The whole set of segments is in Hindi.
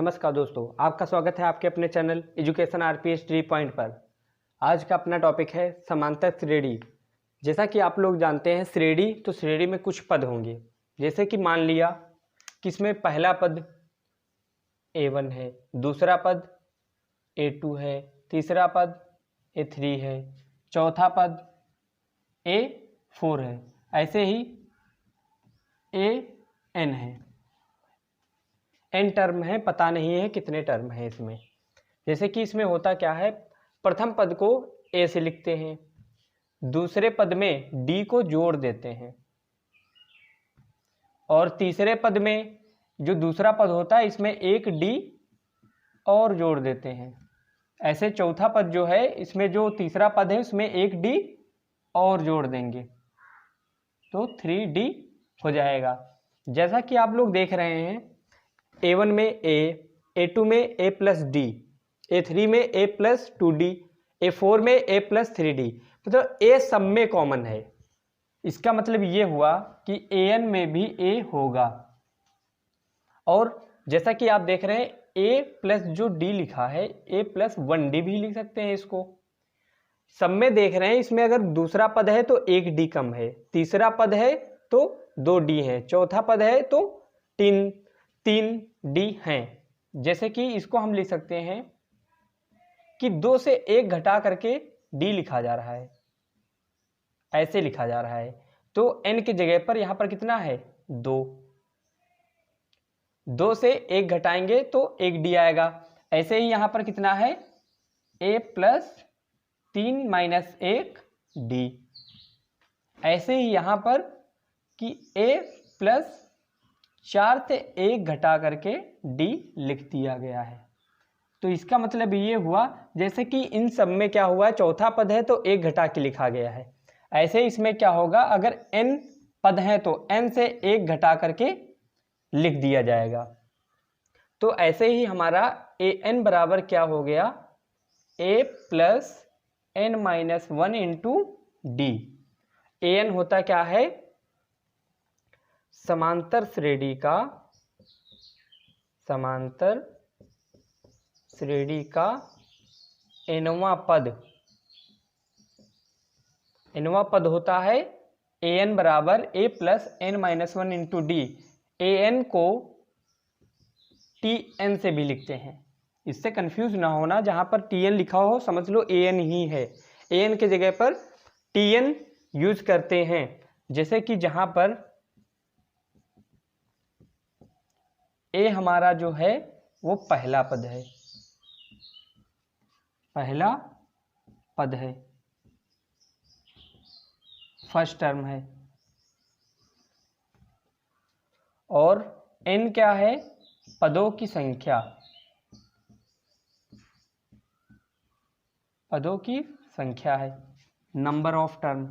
नमस्कार दोस्तों, आपका स्वागत है आपके अपने चैनल एजुकेशन आरपीएस 3 पॉइंट पर। आज का अपना टॉपिक है समांतर श्रेणी। जैसा कि आप लोग जानते हैं श्रेणी, तो श्रेणी में कुछ पद होंगे। जैसे कि मान लिया कि इसमें पहला पद A1 है, दूसरा पद A2 है, तीसरा पद A3 है, चौथा पद A4 है, ऐसे ही AN है। n टर्म है, पता नहीं है कितने टर्म है इसमें। जैसे कि इसमें होता क्या है, प्रथम पद को a से लिखते हैं, दूसरे पद में d को जोड़ देते हैं, और तीसरे पद में जो दूसरा पद होता है इसमें एक d और जोड़ देते हैं। ऐसे चौथा पद जो है, इसमें जो तीसरा पद है उसमें एक d और जोड़ देंगे तो 3d हो जाएगा। जैसा कि आप लोग देख रहे हैं, A1 में A, A2 में A प्लस डी, A3 में A प्लस 2D, A4 में A प्लस 3D, मतलब A सब में कॉमन है। इसका मतलब ये हुआ कि AN में भी A होगा। और जैसा कि आप देख रहे हैं, A प्लस जो D लिखा है, A प्लस 1D भी लिख सकते हैं इसको। सब में देख रहे हैं, इसमें अगर दूसरा पद है तो एक D कम है, तीसरा पद है तो 2D है, चौथा पद है तो 3D हैं। जैसे कि इसको हम लिख सकते हैं कि 2 से 1 घटा करके D लिखा जा रहा है, ऐसे लिखा जा रहा है। तो n की जगह पर यहां पर कितना है, 2। 2 से 1 घटाएंगे तो 1D आएगा। ऐसे ही यहां पर कितना है, A प्लस 3 माइनस 1D। ऐसे ही यहां पर कि A प्लस 4 से 1 घटा करके D लिख दिया गया है। तो इसका मतलब ये हुआ, जैसे कि इन सब में क्या हुआ है, चौथा पद है तो 1 घटा के लिखा गया है। ऐसे इसमें क्या होगा, अगर n पद है तो n से 1 घटा करके लिख दिया जाएगा। तो ऐसे ही हमारा AN बराबर क्या हो गया, A plus n minus 1 into D। AN होता क्या है, समांतर श्रेणी का nवां पद होता है। AN बराबर A plus n minus 1 into D। AN को TN से भी लिखते हैं, इससे कंफ्यूज ना होना। जहां पर TN लिखा हो समझ लो AN ही है, AN के जगह पर TN यूज करते हैं। जैसे कि जहां पर A हमारा जो है वो पहला पद है, फर्स्ट टर्म है, और n क्या है, पदों की संख्या है, नंबर ऑफ टर्म।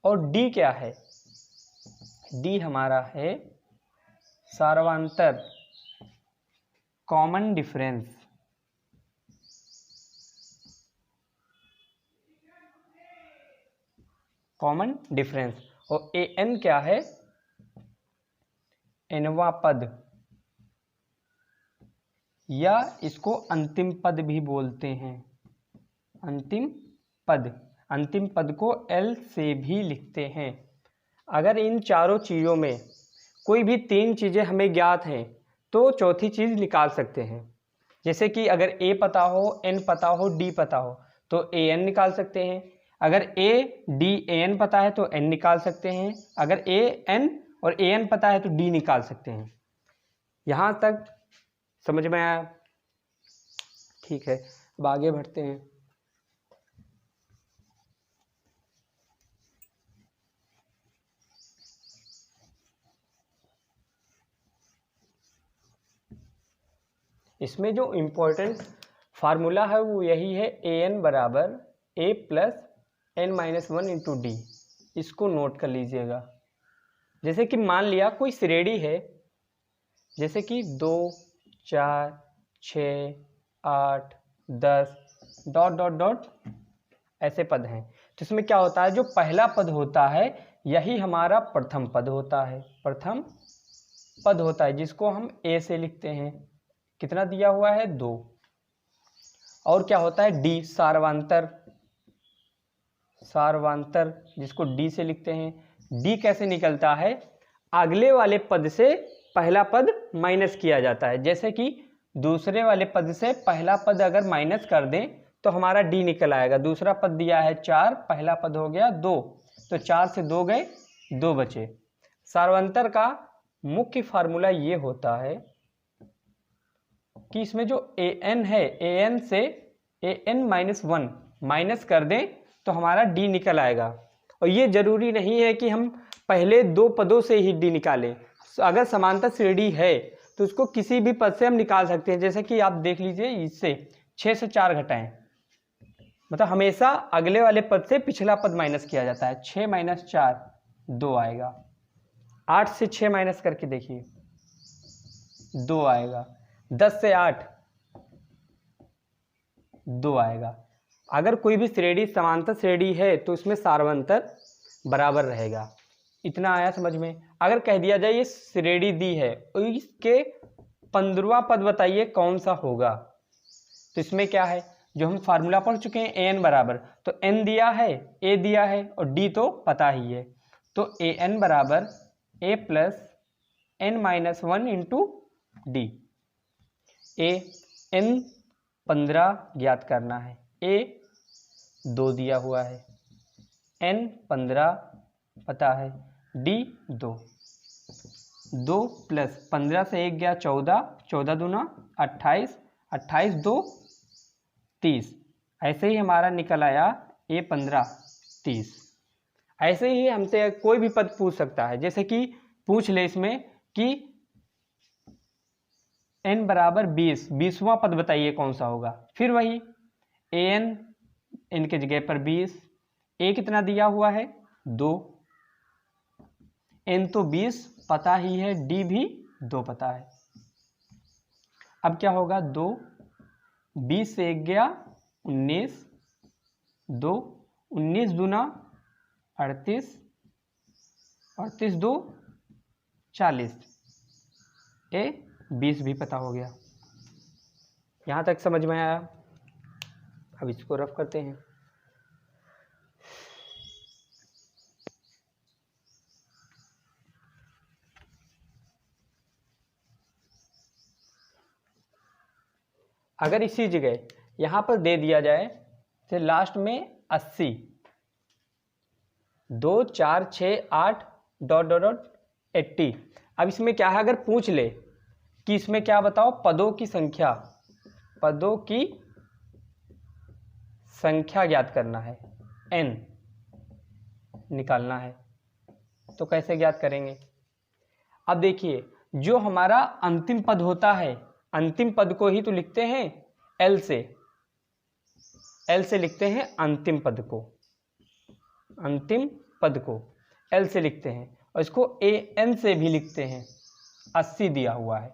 और D क्या है, D हमारा है सार्वंतर, कॉमन डिफरेंस। और AN क्या है, nवां पद, या इसको अंतिम पद भी बोलते हैं। अंतिम पद को L से भी लिखते हैं। अगर इन चारों चीज़ों में कोई भी 3 चीज़ें हमें ज्ञात हैं तो चौथी चीज़ निकाल सकते हैं। जैसे कि अगर A पता हो, N पता हो, D पता हो तो AN निकाल सकते हैं। अगर A D AN पता है तो N निकाल सकते हैं। अगर AN और AN पता है तो D निकाल सकते हैं। यहाँ तक समझ में आया? ठीक है, अब आगे बढ़ते हैं। इसमें जो इम्पोर्टेंट फार्मूला है वो यही है, AN बराबर A plus n minus 1 into D। इसको नोट कर लीजिएगा। जैसे कि मान लिया कोई श्रेणी है, जैसे कि 2, 4, 6, 8, 10 ... ऐसे पद हैं। तो इसमें क्या होता है, जो पहला पद होता है यही हमारा प्रथम पद होता है, प्रथम पद होता है जिसको हम ए से लिखते हैं, कितना दिया हुआ है 2। और क्या होता है डी, सार्वांतर, सार्वांतर जिसको डी से लिखते हैं। डी कैसे निकलता है, अगले वाले पद से पहला पद माइनस किया जाता है। जैसे कि दूसरे वाले पद से पहला पद अगर माइनस कर दें तो हमारा डी निकल आएगा। दूसरा पद दिया है 4, पहला पद हो गया 2, तो 4 से 2 गए, 2 बचे। सार्वंतर का मुख्य फार्मूला ये होता है कि इसमें जो an है, an से an माइनस 1 माइनस कर दें तो हमारा डी निकल आएगा। और ये जरूरी नहीं है कि हम पहले 2 पदों से ही डी निकालें। अगर समांतर श्रेणी है तो उसको किसी भी पद से हम निकाल सकते हैं। जैसे कि आप देख लीजिए, इससे 6 से 4 घटाएं, मतलब हमेशा अगले वाले पद से पिछला पद माइनस किया जाता है। 6 माइनस 4 2 आएगा। 8 से 6 माइनस करके देखिए 2 आएगा। 10 से 8 2 आएगा। अगर कोई भी श्रेणी समांतर श्रेणी है तो उसमें सार्वंतर बराबर रहेगा। इतना आया समझ में। अगर कह दिया जाए ये श्रेणी दी है और इसके 15वां पद बताइए कौन सा होगा, तो इसमें क्या है, जो हम फार्मूला पढ़ चुके हैं an बराबर, तो n दिया है, a दिया है और d तो पता ही है। तो an बराबर a plus n minus 1 into D. a n 15 ज्ञात करना है, a 2 दिया हुआ है, n 15 पता है, d 2। 2 प्लस 15 से 1 गया 14, 14 दूना 28, 28 2 30। ऐसे ही हमारा निकल आया a 15 30। ऐसे ही हमसे कोई भी पद पूछ सकता है। जैसे कि पूछ ले इसमें कि n बराबर 20, 20वां पद बताइए कौन सा होगा। फिर वही an, n के जगह पर 20, a कितना दिया हुआ है 2, n तो 20 पता ही है, d भी 2 पता है। अब क्या होगा 2, 20 से 1 गया 19, 2 19 दूना 38, 38 2 40, ए 20 भी पता हो गया। यहाँ तक समझ में आया। अब इसको रफ करते हैं। अगर इसी जगह यहाँ पर दे दिया जाए तो लास्ट में 80, 2 4 6 8 डॉट डॉट डॉट 80। अब इसमें क्या है, अगर पूछ ले कि इसमें क्या बताओ, पदों की संख्या, पदों की संख्या ज्ञात करना है, n निकालना है, तो कैसे ज्ञात करेंगे। अब देखिए, जो हमारा अंतिम पद होता है, अंतिम पद को ही तो लिखते हैं l से, l से लिखते हैं अंतिम पद को, अंतिम पद को l से लिखते हैं। और इसको an से भी लिखते हैं, 80 दिया हुआ है।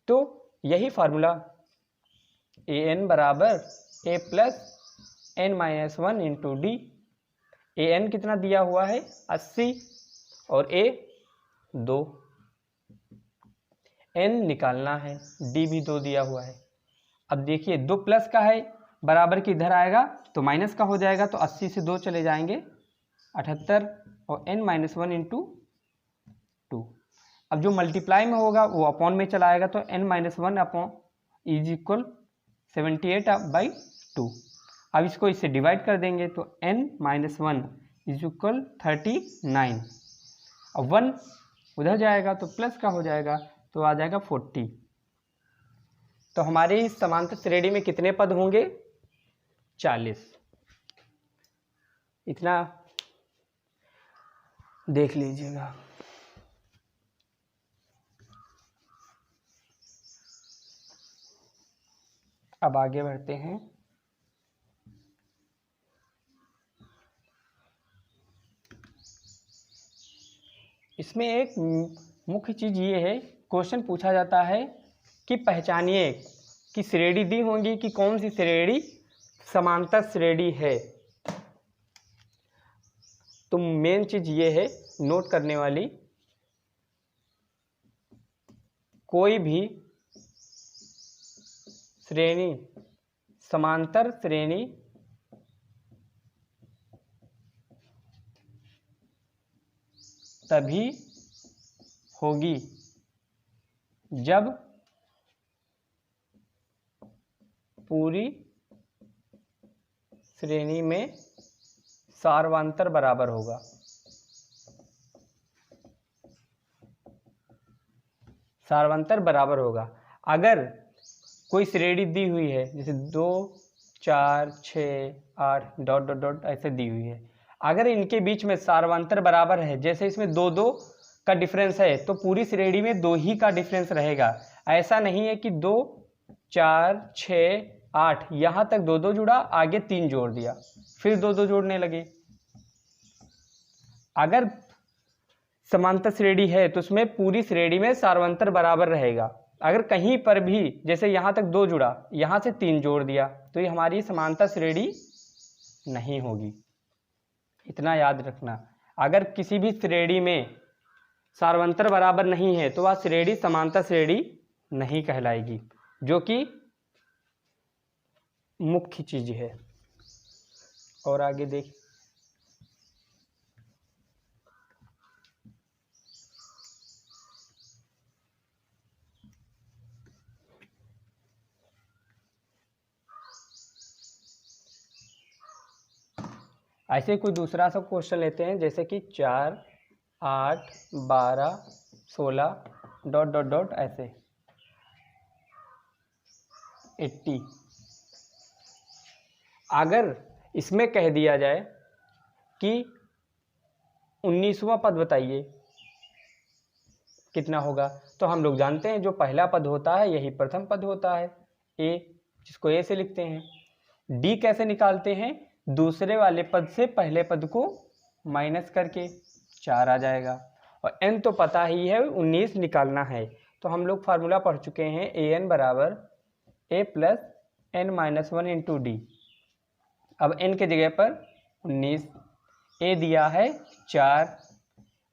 तो यही फार्मूला an बराबर a plus n minus 1 into D. an कितना दिया हुआ है 80 और a 2, n निकालना है, d भी 2 दिया हुआ है। अब देखिए 2 प्लस का है, बराबर की इधर आएगा तो माइनस का हो जाएगा, तो 80 से 2 चले जाएंगे 78 और n माइनस 1 इंटू 2। अब जो मल्टीप्लाई में होगा वो अपॉन में चला आएगा, तो n minus 1 upon is equal 78/2। अब इसको इससे डिवाइड कर देंगे तो n माइनस 1 इज इक्वल 39। अब 1 उधर जाएगा तो प्लस का हो जाएगा, तो आ जाएगा 40। तो हमारे इस समांतर श्रेणी में कितने पद होंगे 40। इतना देख लीजिएगा। अब आगे बढ़ते हैं। इसमें एक मुख्य चीज ये है, क्वेश्चन पूछा जाता है कि पहचानिए कि श्रेणी दी होंगी कि कौन सी श्रेणी समांतर श्रेणी है। तो मेन चीज ये है नोट करने वाली कोई भी श्रेणी समांतर श्रेणी तभी होगी जब पूरी श्रेणी में सार्वंतर बराबर होगा। सार्वंतर बराबर होगा। अगर कोई श्रेणी दी हुई है जैसे 2 4 6 8 डॉट डॉट डॉट ऐसे दी हुई है, अगर इनके बीच में सार्वंतर बराबर है, जैसे इसमें 2 2 का डिफरेंस है तो पूरी श्रेणी में 2 ही का डिफरेंस रहेगा। ऐसा नहीं है कि 2 4 6 8 यहाँ तक 2 2 जुड़ा, आगे 3 जोड़ दिया, फिर 2 2 जोड़ने लगे। अगर समांतर श्रेणी है तो उसमें पूरी श्रेणी में सार्वंतर बराबर रहेगा। अगर कहीं पर भी जैसे यहाँ तक 2 जुड़ा, यहाँ से 3 जोड़ दिया, तो ये हमारी समांतर श्रेणी नहीं होगी। इतना याद रखना, अगर किसी भी श्रेणी में सार्वंतर बराबर नहीं है तो वह श्रेणी समांतर श्रेणी नहीं कहलाएगी, जो कि मुख्य चीज है। और आगे देख, ऐसे कोई दूसरा सा क्वेश्चन लेते हैं, जैसे कि 4 8 12 16 डॉट डॉट डॉट ऐसे 80। अगर इसमें कह दिया जाए कि 19वां पद बताइए कितना होगा, तो हम लोग जानते हैं जो पहला पद होता है यही प्रथम पद होता है, ए, जिसको ए से लिखते हैं। डी कैसे निकालते हैं, दूसरे वाले पद से पहले पद को माइनस करके 4 आ जाएगा। और एन तो पता ही है 19 निकालना है, तो हम लोग फार्मूला पढ़ चुके हैं, ए एन बराबर A plus N minus 1 into D. अब एन के जगह पर 19, ए दिया है 4,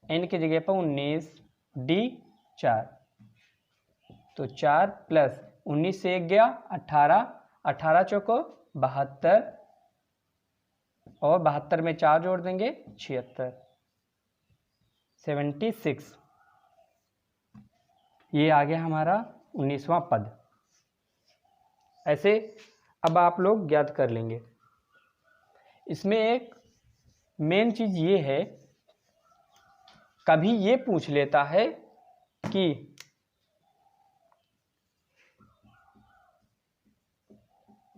एन के जगह पर 19, डी 4, तो 4 प्लस 19 से 1 गया 18, 18 चौको 72, और 72 में 4 जोड़ देंगे 76, 76। ये आ गया हमारा 19वां पद। ऐसे अब आप लोग ज्ञात कर लेंगे। इसमें एक मेन चीज ये है, कभी ये पूछ लेता है कि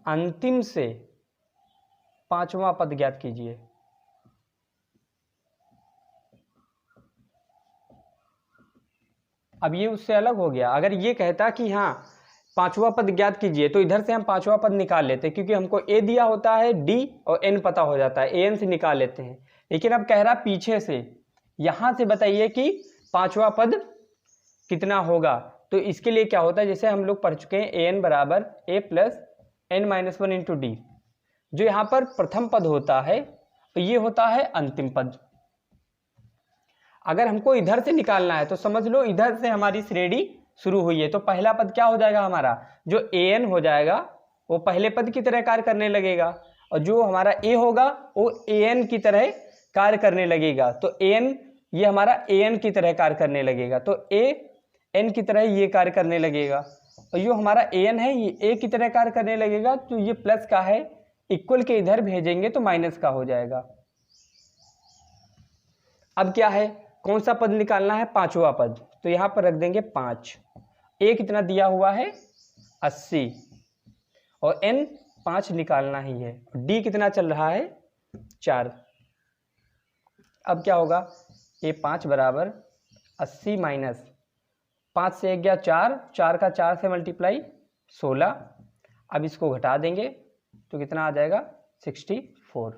अंतिम से 5वां पद ज्ञात कीजिए। अब ये उससे अलग हो गया। अगर ये कहता कि हाँ 5वां पद ज्ञात कीजिए, तो इधर से हम 5वां पद निकाल लेते, क्योंकि हमको ए दिया होता है, डी और एन पता हो जाता है, ए एन से निकाल लेते हैं। लेकिन अब कह रहा पीछे से, यहां से बताइए कि 5वां पद कितना होगा। तो इसके लिए क्या होता है, जैसे हम लोग पढ़ चुके हैं, ए एन बराबर A plus N minus 1 into D. जो यहाँ पर प्रथम पद होता है तो ये होता है अंतिम पद। अगर हमको इधर से निकालना है तो समझ लो इधर से हमारी श्रेणी शुरू हुई है, तो पहला पद क्या हो जाएगा हमारा, जो ए एन हो जाएगा वो पहले पद की तरह कार्य करने लगेगा, और जो हमारा ए होगा वो ए एन की तरह कार्य करने लगेगा। तो ए एन ये हमारा ए एन की तरह कार्य करने लगेगा, तो ए एन की तरह ये कार्य करने लगेगा, और जो हमारा ए एन है ये ए की तरह कार्य करने लगेगा। तो ये प्लस का है, इक्वल के इधर भेजेंगे तो माइनस का हो जाएगा। अब क्या है, कौन सा पद निकालना है, 5वां पद, तो यहां पर रख देंगे 5। ए कितना दिया हुआ है 80, और एन 5 निकालना ही है, डी कितना चल रहा है 4। अब क्या होगा, ए 5 बराबर 80 माइनस 5 से 1 गया 4, 4 का 4 से मल्टीप्लाई 16। अब इसको घटा देंगे तो कितना आ जाएगा 64।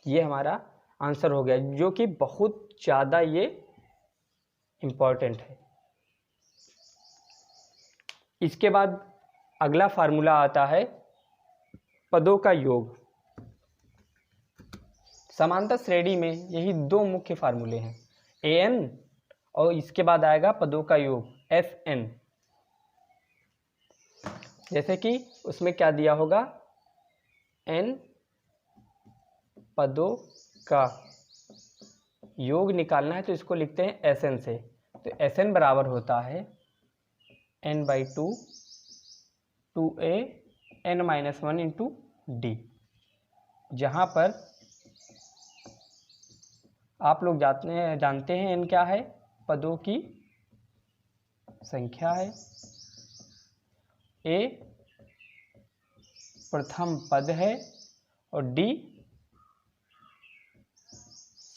ये हमारा आंसर हो गया, जो कि बहुत ज़्यादा ये इम्पॉर्टेंट है। इसके बाद अगला फार्मूला आता है पदों का योग। समांतर श्रेणी में यही 2 मुख्य फार्मूले हैं, ए एन और इसके बाद आएगा पदों का योग Sn। जैसे कि उसमें क्या दिया होगा, n पदों का योग निकालना है तो इसको लिखते हैं Sn से। तो Sn बराबर होता है n/2 2a n-1 into D, जहाँ पर आप लोग जानते हैं n क्या है, पदों की संख्या है, a प्रथम पद है और d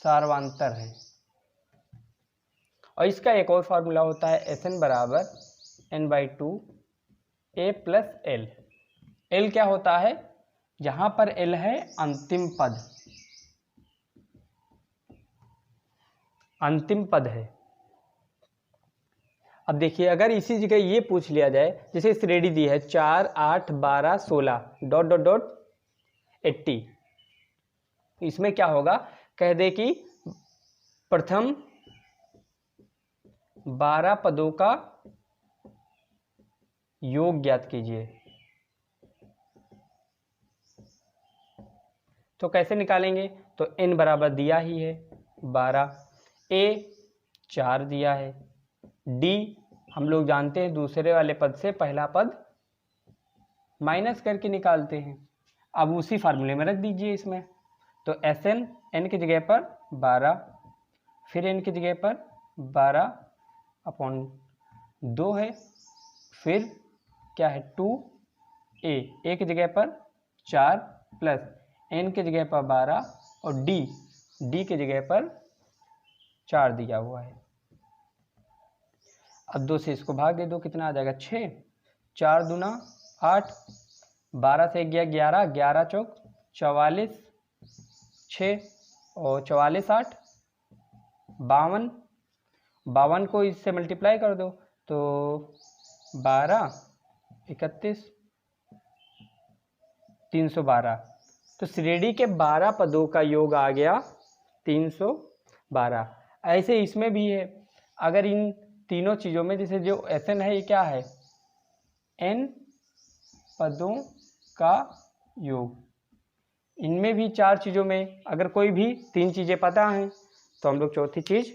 सार्वधातुक है। और इसका एक और फार्मूला होता है Sn बराबर n/2 a plus l। l क्या होता है, जहां पर l है अंतिम पद, अंतिम पद है। अब देखिए अगर इसी जगह ये पूछ लिया जाए, जैसे श्रेणी दी है 4 8 12 16 ... 80, इसमें क्या होगा, कह दे कि प्रथम 12 पदों का योग ज्ञात कीजिए, तो कैसे निकालेंगे, तो n बराबर दिया ही है 12, a 4 दिया है, d हम लोग जानते हैं दूसरे वाले पद से पहला पद माइनस करके निकालते हैं। अब उसी फार्मूले में रख दीजिए इसमें, तो Sn n की जगह पर 12, फिर n की जगह पर 12/2 है, फिर क्या है 2a, a की जगह पर 4 प्लस n की जगह पर 12 और d की जगह पर 4 दिया हुआ है। अब 2 से इसको भाग दे दो, कितना आ जाएगा 6, 4 दूना 8, 12 से गया 11, 11 चौक 44, 6 और 44 8 52, 52 को इससे मल्टीप्लाई कर दो तो 12 31 312। तो श्रेणी के 12 पदों का योग आ गया 312। ऐसे इसमें भी है, अगर इन तीनों चीज़ों में जैसे जो Sn है ये क्या है, n पदों का योग, इनमें भी 4 चीज़ों में अगर कोई भी 3 चीज़ें पता हैं तो हम लोग चौथी चीज़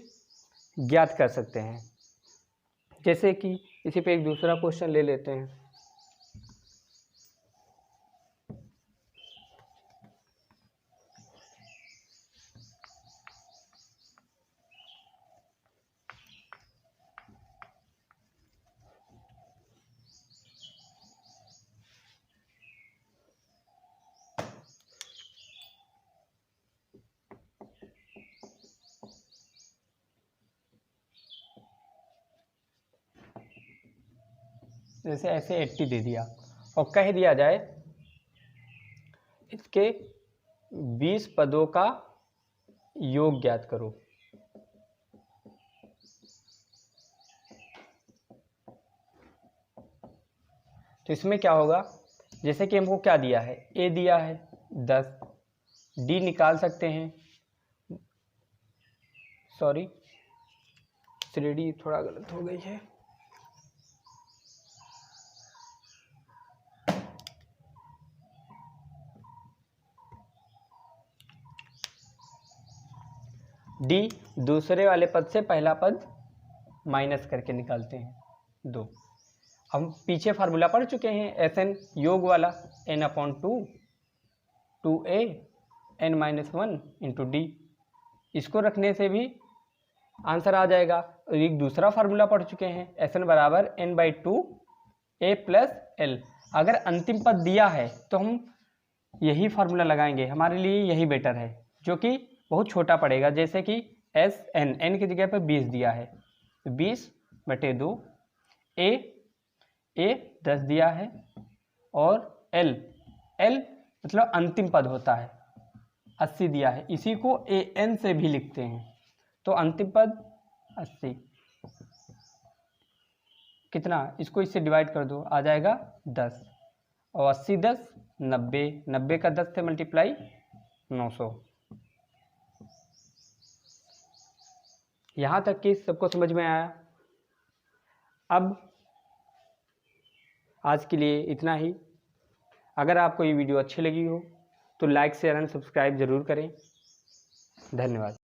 ज्ञात कर सकते हैं। जैसे कि इसी पे एक दूसरा क्वेश्चन ले लेते हैं। जैसे ऐसे 80 दे दिया और कह दिया जाए इसके 20 पदों का योग ज्ञात करो, तो इसमें क्या होगा, जैसे कि हमको क्या दिया है, a दिया है 10, d निकाल सकते हैं, सॉरी श्रेणी थोड़ा गलत हो गई है, d दूसरे वाले पद से पहला पद माइनस करके निकालते हैं 2। हम पीछे फार्मूला पढ़ चुके हैं Sn योग वाला, n/2 2a n-1 into D, इसको रखने से भी आंसर आ जाएगा। और एक दूसरा फार्मूला पढ़ चुके हैं Sn बराबर n/2 a प्लस l। अगर अंतिम पद दिया है तो हम यही फार्मूला लगाएंगे, हमारे लिए यही बेटर है, जो कि बहुत छोटा पड़ेगा। जैसे कि Sn n की जगह पर 20 दिया है, 20/2, a 10 दिया है और l मतलब अंतिम पद होता है 80 दिया है, इसी को an से भी लिखते हैं। तो अंतिम पद 80 कितना, इसको इससे डिवाइड कर दो, आ जाएगा 10 और 80 10 90, 90 का 10 से मल्टीप्लाई 900। यहाँ तक कि सबको समझ में आया। अब आज के लिए इतना ही। अगर आपको ये वीडियो अच्छी लगी हो तो लाइक शेयर एंड सब्सक्राइब ज़रूर करें। धन्यवाद।